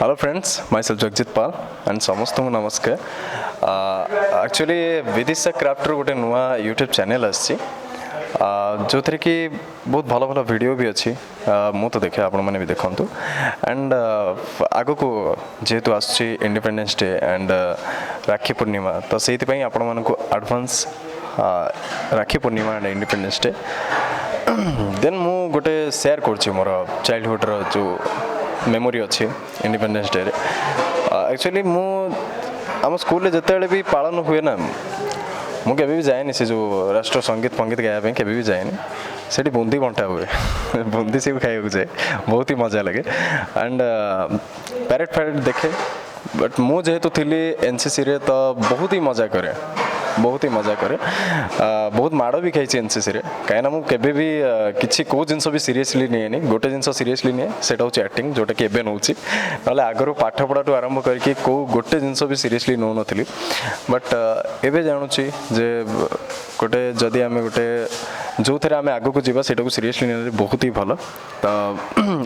Hello friends my self Jagjit Pal and समस्त को नमस्कार। एक्चुअली विदिशा क्राफ्टर गोटे नुआ यूट्यूब चैनल आसी जो थी कि बहुत भल भल वीडियो भी अच्छी मु तो देखे आपण मैंने भी देखूँ एंड आग को जेहेतु आस independence day and Rakhi Purnima तो से आपण मानक advance Rakhi Purnima and independence day then मु गोटे शेयर कर मोर चाइल्डहुड जो मेमोरी अच्छी इंडिपेंडेंस डे एक्चुअली मु आम स्कूल जिते भी पालन हुए ना मुझे भी जाए से जो राष्ट्र संगीत फंगीत गाया के भी जाए से बुंदी बंटा हुए बुंदी से भी खाया जाए बहुत ही मजा लगे एंड पैरेड फैरेड देखे बट मु जेहेतु थी एनसीसी रे तो बहुत ही मजा करे बहुत माड़ भी खाई एनसीसी रे कहीं मुझे भी किसी कौ जिन भी सीरीयसली नहीं गोटे जिन सीरीयसली नहीं से हूँ एक्टिंग जोटा कि एवं नौ ना आगर पाठ पढ़ा आरंभ करके कौ गोटे जिन भी सीरीयसली नौ नी बट एवं जानूँ जे गोटे जदि आम गोटे जो थे आम आग को जीवा सेटा को सीरीयसली नहीं बहुत ही भल तो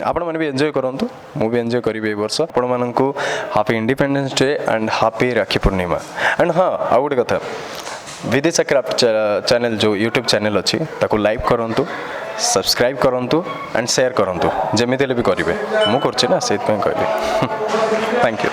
आपण मैंने भी एंजॉय करूँ मु भी एंजॉय करी वर्ष आपण मानक happy independence day and happy rakhi Purnima and हाँ आउ गोटे कथा विदिशा क्राफ्ट चैनल जो यूट्यूब चैनल अच्छी ताको लाइक करूँ सब्सक्राइब करूँ एंड शेयर करूँ जमी भी करेंगे मुझे कहली थैंक यू।